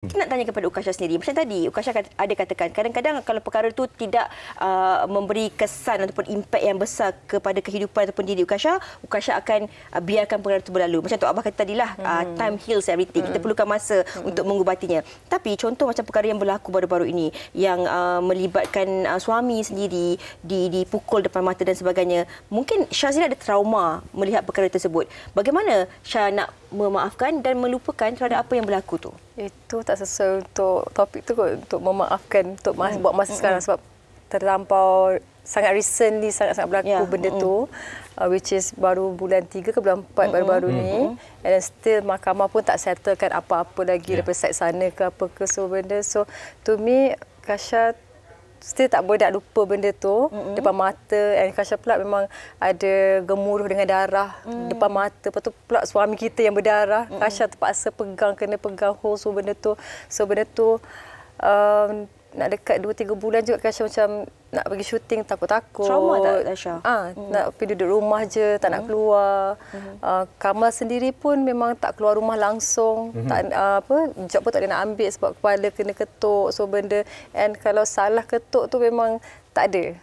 Kita nak tanya kepada Ukasha sendiri. Macam tadi, Ukasha ada katakan, kadang-kadang kalau perkara itu tidak memberi kesan ataupun impak yang besar kepada kehidupan ataupun diri Ukasha, Ukasha akan biarkan perkara itu berlalu. Macam Tok Abah kata tadilah, time heals everything. Kita perlukan masa untuk mengubatinya. Tapi contoh macam perkara yang berlaku baru-baru ini, yang melibatkan suami sendiri dipukul depan mata dan sebagainya. Mungkin Shazila ada trauma melihat perkara tersebut. Bagaimana Syah nak memaafkan dan melupakan terhadap apa yang berlaku tu? Itu tak sesuai untuk topik tu kot, untuk memaafkan, untuk buat masa sekarang sebab terlampau sangat recently sangat-sangat berlaku benda tu, which is baru bulan 3 ke bulan 4 baru-baru ni, and still mahkamah pun tak settlekan apa-apa lagi daripada side sana ke apa ke, so benda. So to me, Kasha still tak boleh nak lupa benda tu depan mata, and Kasha pula memang ada gemuruh dengan darah depan mata. Lepas tu pula suami kita yang berdarah, Kasha terpaksa kena pegang hold, so benda tu nak dekat 2-3 bulan juga Kasha macam nak pergi syuting takut-takut. Trauma tak Kasha? Nak pergi duduk rumah je, tak nak keluar. Kamal sendiri pun memang tak keluar rumah langsung. Tak job pun tak boleh nak ambil sebab kepala kena ketuk, so benda. And kalau salah ketuk tu memang tak ada.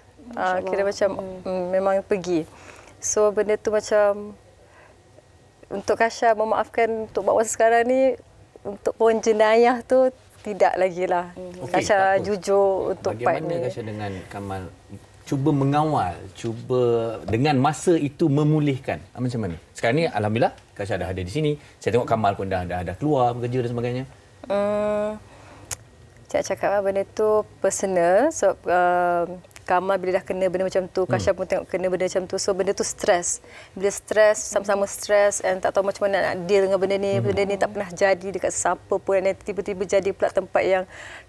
Kira macam memang pergi. So benda tu macam untuk Kasha memaafkan untuk buat masa sekarang ni, untuk poin jenayah tu tidak lagi lah. Kasha jujur untuk part ni. Bagaimana Kasha dengan Kamal cuba mengawal, cuba dengan masa itu memulihkan? Macam mana? Sekarang ni alhamdulillah Kasha dah ada di sini. Saya tengok Kamal pun dah keluar bekerja dan sebagainya. Cakap benda tu personal. So Kamal bila dah kena benda macam tu, Kasha pun tengok kena benda macam tu. So benda tu stres. Bila stres, sama-sama stres, and tak tahu macam mana nak deal dengan benda ni. Benda ni tak pernah jadi dekat siapa pun, dan tiba-tiba jadi pula tempat yang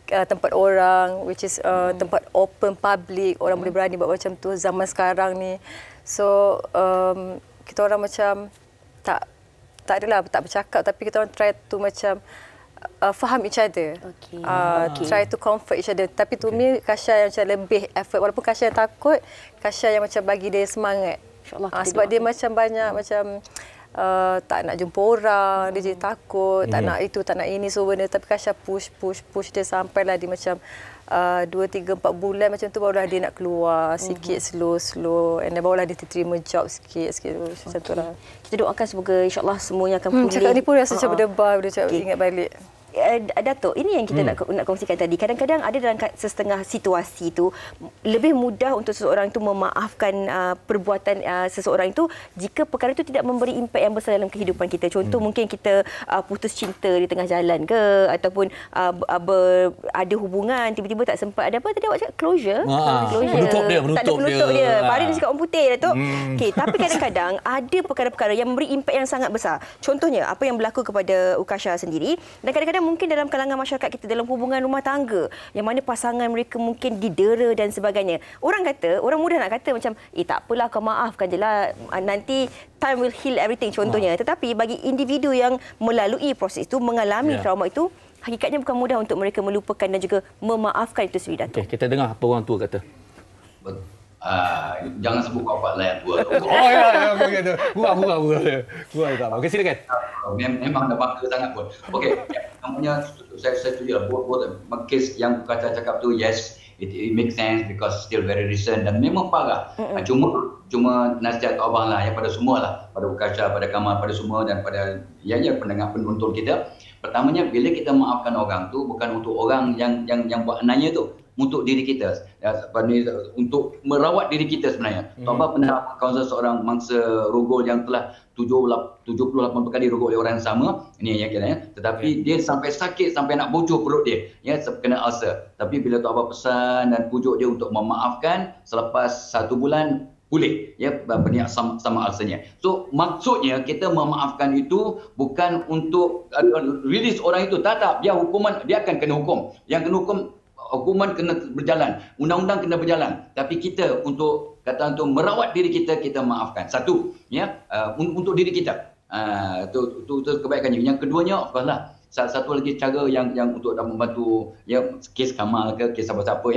tempat orang, which is tempat open public, orang boleh berani buat macam tu zaman sekarang ni. So kita orang macam tak adalah tak bercakap, tapi kita orang try to macam faham each other. Try to comfort each other. Tapi to me, Kasha yang macam lebih effort. Walaupun Kasha yang takut, Kasha yang macam bagi dia semangat. Sebab dia macam banyak macam tak nak jumpa orang, dia jadi takut, tak nak itu, tak nak ini, so benda. Tapi Kasha push dia sampailah dia macam 2, 3, 4 bulan macam tu barulah dia nak keluar sikit, slow, and then barulah dia terima job sikit macam tu lah. Kita doakan semoga insyaAllah semuanya akan pulih. Cakap ni pun rasa macam berdebar bila cakap ingat balik. Datuk, ini yang kita nak kongsikan tadi. Kadang-kadang ada dalam setengah situasi itu lebih mudah untuk seseorang itu memaafkan perbuatan seseorang itu jika perkara itu tidak memberi impak yang besar dalam kehidupan kita. Contoh mungkin kita putus cinta di tengah jalan ke, ataupun ada hubungan tiba-tiba tak sempat ada apa tadi awak cakap closure. Menutup dia. Tak ada penutup dia. Hari ni cakap orang putih Datuk. Okey, tapi kadang-kadang ada perkara-perkara yang memberi impak yang sangat besar. Contohnya apa yang berlaku kepada Ukasha sendiri, dan kadang-kadang mungkin dalam kalangan masyarakat kita dalam hubungan rumah tangga yang mana pasangan mereka mungkin didera dan sebagainya. Orang mudah nak kata macam tak apalah, kau maafkan je lah, nanti time will heal everything contohnya. Tetapi bagi individu yang melalui proses itu, mengalami trauma itu, hakikatnya bukan mudah untuk mereka melupakan dan juga memaafkan itu sendiri, Datuk. Kita dengar apa orang tua kata. Jangan sebut bapa lah yang tua. Begitu. Kurang tak. Okey, silakan. Memang dah bangga sangat pun. Okey, namanya saya setuju lah. Buat kes yang kata cakap tu, yes, it makes sense because still very recent dan memang parah. Cuma nasihat abang lah ya, pada semua lah, pada Ukasha, pada Kamal, pada semua, dan pada pendengar penonton kita. Pertamanya, bila kita maafkan orang tu bukan untuk orang yang buat ananya tu, untuk diri kita, untuk merawat diri kita sebenarnya. Abang pernah kaunselor seorang mangsa rogol yang telah 70-80 kali rogol oleh orang yang sama, ini yang kira, tetapi dia sampai sakit, sampai nak bocor perut dia, kena ulcer. Tapi bila Abang pesan dan pujuk dia untuk memaafkan, selepas 1 bulan pulih, berniat sama ulcernya. So maksudnya kita memaafkan itu bukan untuk release orang itu, tak, dia hukuman, dia akan kena hukum. Yang kena hukuman kena berjalan, undang-undang kena berjalan. Tapi kita untuk merawat diri kita, kita maafkan. Satu, untuk diri kita. Itu kebaikannya. Yang keduanya, of course lah, satu lagi cara yang untuk membantu kes Kamal ke kes apa-apa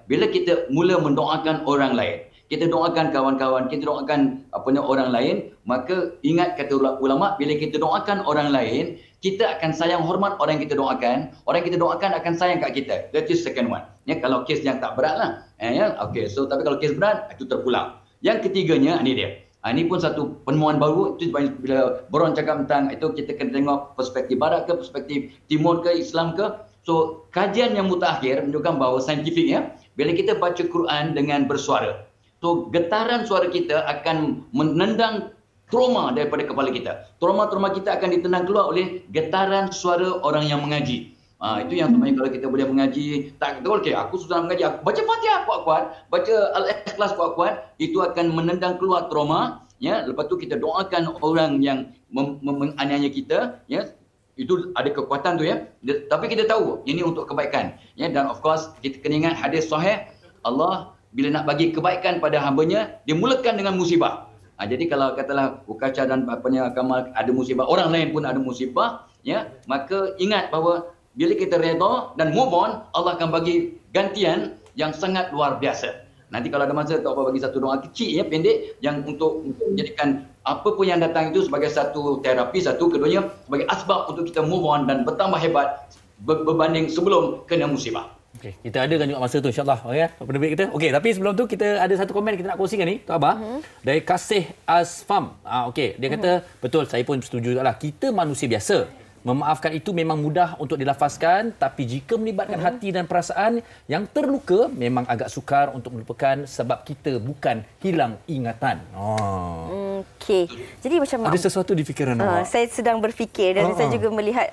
bila kita mula mendoakan orang lain, kita doakan kawan-kawan, kita doakan orang lain, maka ingat kata ulama, bila kita doakan orang lain, kita akan sayang hormat orang yang kita doakan. Orang yang kita doakan akan sayang kat kita. That is second one. Ya, kalau kes yang tak berat lah. Ya, okay. So, tapi kalau kes berat, itu terpulang. Yang ketiganya, ini dia. Ini pun satu penemuan baru. Itu bila Bron cakap tentang itu, kita kena tengok perspektif barat ke, perspektif timur ke, Islam ke. So, kajian yang mutakhir menunjukkan bahawa saintifiknya, bila kita baca Quran dengan bersuara, so getaran suara kita akan menendang trauma daripada kepala kita. Trauma-trauma kita akan ditendang keluar oleh getaran suara orang yang mengaji. Itu yang sebenarnya kalau kita boleh mengaji, tak betul, okay, aku susah mengaji, aku baca Fatihah kuat-kuat, baca Al-Ikhlas kuat-kuat, itu akan menendang keluar trauma. Ya, lepas tu kita doakan orang yang menganiaya kita, ya, itu ada kekuatan tu ya. Tapi kita tahu ini untuk kebaikan. Ya, dan of course kita kena ingat hadis sahih, Allah bila nak bagi kebaikan pada hamba-Nya, dia mulakan dengan musibah. Jadi kalau katalah Ukaca dan Kamal ada musibah, orang lain pun ada musibah, ya, maka ingat bahawa bila kita redha dan move on, Allah akan bagi gantian yang sangat luar biasa. Nanti kalau ada masa, tak apa bagi satu doa kecil, ya, pendek, yang untuk menjadikan apa pun yang datang itu sebagai satu terapi, satu, keduanya sebagai asbab untuk kita move on dan bertambah hebat berbanding sebelum kena musibah. Okey, kita adakan juga masa tu insya-Allah, okey, penerbit kita. Okey, tapi sebelum tu kita ada satu komen kita nak kongsikan ni, Tok Abah. Dari Kasih Asfam. Okey, dia kata betul, saya pun setuju jugalah. Kita manusia biasa. Memaafkan itu memang mudah untuk dilafazkan, tapi jika melibatkan hati dan perasaan yang terluka, memang agak sukar untuk melupakan sebab kita bukan hilang ingatan. Okey. Jadi macam ada sesuatu di fikiran awak? Saya sedang berfikir dan saya juga melihat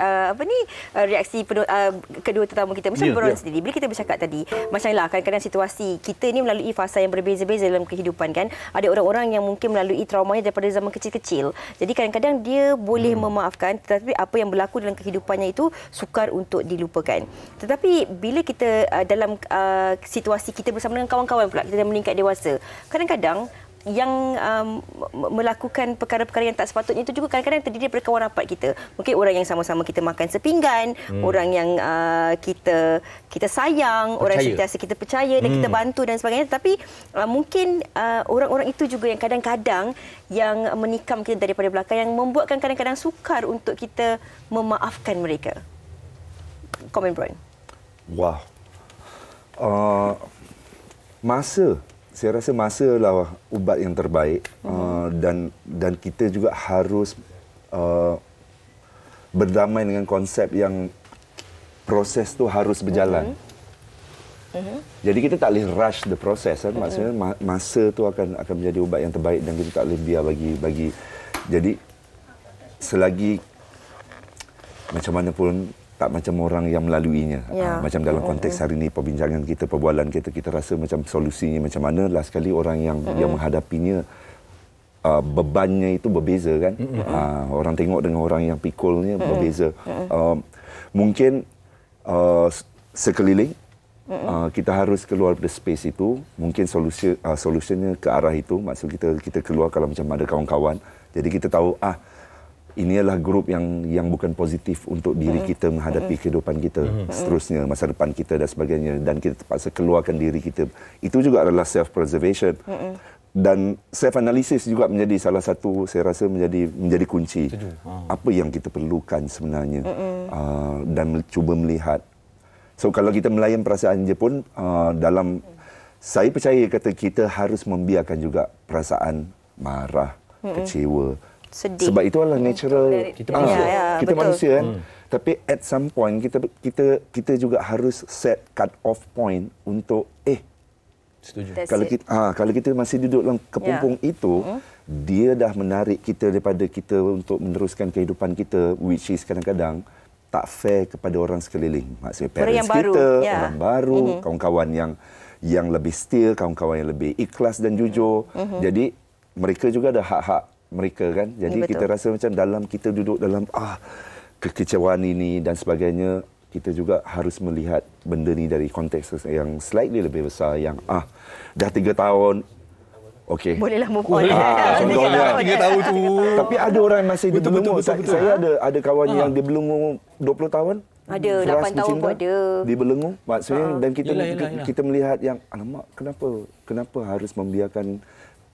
reaksi kedua tetamu kita. Macam Bron sendiri, bila kita bercakap tadi, macamlah kadang-kadang situasi kita ni melalui fasa yang berbeza-beza dalam kehidupan kan. Ada orang-orang yang mungkin melalui traumanya daripada zaman kecil-kecil. Jadi kadang-kadang dia boleh memaafkan, tetapi apa yang berlaku dalam kehidupannya itu sukar untuk dilupakan. Tetapi bila kita dalam situasi kita bersama dengan kawan-kawan pula, kita dah meningkat dewasa, kadang-kadang yang melakukan perkara-perkara yang tak sepatutnya itu juga kadang-kadang terdiri daripada kawan rapat kita. Mungkin orang yang sama-sama kita makan sepinggan, orang yang kita sayang, orang yang sentiasa kita percaya dan kita bantu dan sebagainya. Tapi mungkin orang-orang itu juga yang kadang-kadang yang menikam kita daripada belakang, yang membuatkan kadang-kadang sukar untuk kita memaafkan mereka. Komen Bron. Wah. Saya rasa masa lah ubat yang terbaik, dan kita juga harus berdamai dengan konsep yang proses tu harus berjalan. Jadi kita tak boleh rush the process kan. Maksudnya masa tu akan menjadi ubat yang terbaik dan kita tak boleh biar bagi. Jadi selagi macam mana pun tak macam orang yang melaluinya. Macam dalam konteks hari ini, perbincangan kita, perbualan kita rasa macam solusinya macam mana. Last sekali orang yang menghadapinya, bebannya itu berbeza kan. Orang tengok dengan orang yang pikulnya berbeza. Mungkin sekeliling kita harus keluar dari space itu. Mungkin solusinya ke arah itu. Maksud kita keluar kalau macam ada kawan-kawan. Jadi kita tahu ini adalah grup yang bukan positif untuk diri kita menghadapi kehidupan kita seterusnya, masa depan kita dan sebagainya, dan kita terpaksa keluarkan diri kita. Itu juga adalah self preservation. Dan self analysis juga menjadi salah satu, saya rasa menjadi kunci. Apa yang kita perlukan sebenarnya, dan cuba melihat. So kalau kita melayan perasaan je pun, saya percaya kata kita harus membiarkan juga perasaan marah, kecewa, sedih. Sebab itu adalah natural kita manusia kan. Tapi at some point kita juga harus set cut off point untuk setuju. Kalau kita masih duduk dalam kepompong itu, dia dah menarik kita daripada kita untuk meneruskan kehidupan kita, which is kadang-kadang tak fair kepada orang sekeliling. Maksudnya parents kita, orang baru, kawan-kawan yang lebih setia, kawan-kawan yang lebih ikhlas dan jujur. Jadi mereka juga ada hak-hak mereka kan. Jadi kita rasa macam dalam kita duduk dalam kekecewaan ini dan sebagainya, kita juga harus melihat benda ni dari konteks yang slightly lebih besar, yang dah 3 tahun okey, bolehlah move on. Contohnya 3 tahun tu. Tapi ada orang yang masih dibelenggu. Saya ada kawan yang dibelenggu 20 tahun. Ada 8 tahun pun ada. Dibelenggu maksudnya, dan kita melihat yang alamak, kenapa harus membiarkan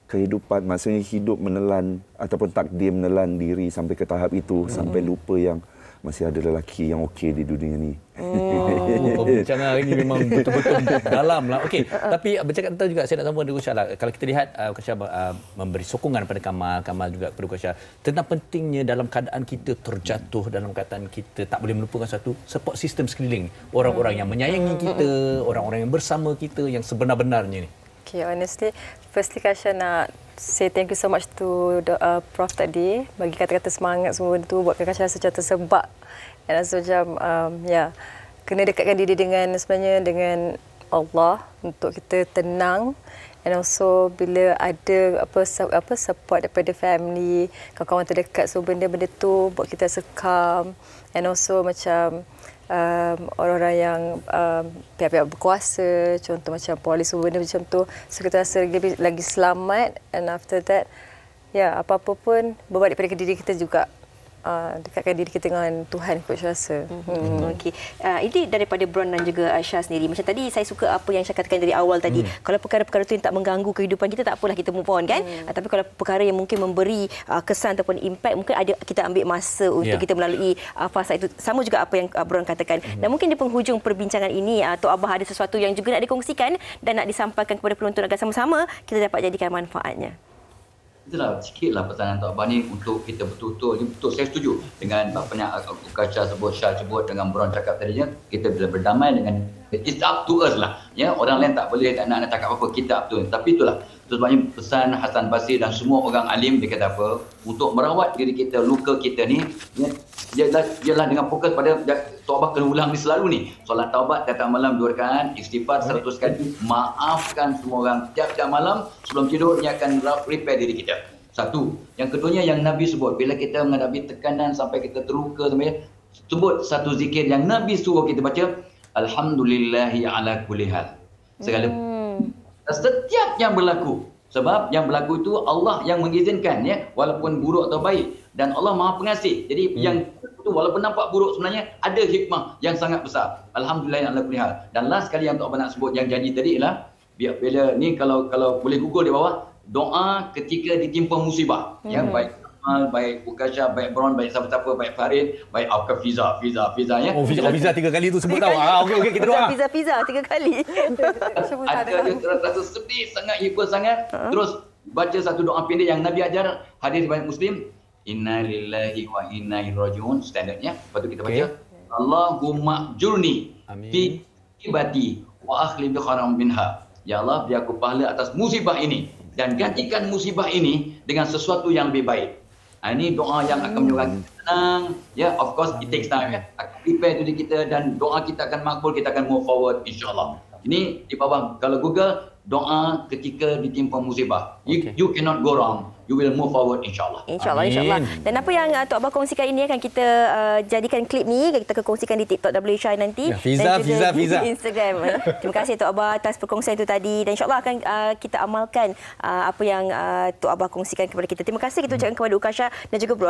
kehidupan, maksudnya hidup menelan ataupun takdir menelan diri sampai ke tahap itu, sampai lupa yang masih ada lelaki yang okey di dunia ni. Perbincangan ini memang betul-betul dalam lah. Okey, tapi bercakap tentang juga saya nak sambung dengan Ukasha lah. Kalau kita lihat Ukasha memberi sokongan pada Kamal juga kepada Ukasha tentang pentingnya dalam keadaan kita terjatuh, dalam keadaan kita tak boleh melupakan satu support system sekeliling, orang-orang yang menyayangi kita, orang-orang yang bersama kita yang sebenar-benarnya ni. Okay, honestly, firstly Kasha nak say thank you so much to Prof tadi bagi kata-kata semangat semua tu buatkan Kasha rasa macam tersebab dan rasa macam kena dekatkan diri dengan sebenarnya dengan Allah untuk kita tenang, and also bila ada apa support daripada family, kawan-kawan terdekat, so benda-benda tu buat kita rasa calm, and also macam orang-orang yang pihak-pihak berkuasa, contoh macam polis, benda macam tu, so kita rasa lagi selamat, and after that apa-apa pun berbalik pada diri kita juga. Dekatkan diri kita dengan Tuhan, kot saya rasa. Okey. Ini daripada Bron dan juga Syah sendiri. Macam tadi saya suka apa yang Syah katakan dari awal tadi. Kalau perkara-perkara itu yang tak mengganggu kehidupan kita, tak apalah kita move on kan. Tapi kalau perkara yang mungkin memberi kesan ataupun impact, mungkin ada kita ambil masa untuk kita melalui fasa itu. Sama juga apa yang Bron katakan. Dan mungkin di penghujung perbincangan ini, Tok Abah ada sesuatu yang juga nak dikongsikan dan nak disampaikan kepada penonton agar sama-sama kita dapat jadikan manfaatnya. Itulah sikitlah pesanan Tok Abah ni untuk kita betul-betul, saya setuju dengan apa yang Ukasha sebut, Syah sebut, dengan Bron cakap tadinya, kita bila berdamai dengan, it's up to us lah. Ya, orang lain tak boleh nak cakap apa, kita up to us. Tapi itulah, itu sebabnya pesan Hasan Basri dan semua orang alim, dia kata apa, untuk merawat diri kita, luka kita ni, ialah dengan fokus pada Tok Abah kena ulang ni selalu ni. Solat taubat datang malam 2 rakaat, istighfar 100 kali, maafkan semua orang tiap-tiap malam sebelum tidur, ni akan repair diri kita. Satu. Yang keduanya yang Nabi sebut, bila kita menghadapi tekanan sampai kita terluka, sebut satu zikir yang Nabi suruh kita baca, Alhamdulillahi ala kulli hal. Segala setiap yang berlaku. Sebab yang berlaku itu Allah yang mengizinkan, ya, walaupun buruk atau baik, dan Allah Maha Pengasih. Jadi yang itu walaupun nampak buruk, sebenarnya ada hikmah yang sangat besar. Alhamdulillah ala kulli hal. Dan last sekali yang Tok Abah nak sebut yang janji tadi ialah bila ni kalau boleh Google di bawah, doa ketika ditimpa musibah. Ya, baik Kamal, baik Ukasha, baik Bron, baik siapa-siapa, baik Farid, baik Fiza ya. Fiza 3 kali tu sebut tahu. Okey kita doa. Fiza 3 kali. Ada rasa sedih sangat, hiper sangat. Terus baca satu doa pendek yang Nabi ajar, hadis riwayat Muslim, Inna lillahi wa inna ilaihi rajiun, standardnya. Lepas tu kita baca, Allahumma jurni fi ibati wa akhli bi khairin minha. Ya Allah, biar aku pahala atas musibah ini dan gantikan musibah ini dengan sesuatu yang lebih baik. Ini doa yang akan menyebabkan tenang. Ya, of course it takes time. Ya. Akan prepare diri kita dan doa kita akan makbul, kita akan move forward insya-Allah. Ini di bawah kalau Google doa ketika ditimpa musibah. You cannot go wrong. You will move forward insya-Allah. Insya-Allah. Dan apa yang Tok Abah kongsikan ini akan kita jadikan klip ni, kita akan kongsikan di TikTok WShy nanti, Fiza. di Instagram. Terima kasih Tok Abah atas perkongsian itu tadi, dan insya-Allah akan kita amalkan apa yang Tok Abah kongsikan kepada kita. Terima kasih kita ucapkan kepada Ukasha dan juga Bro.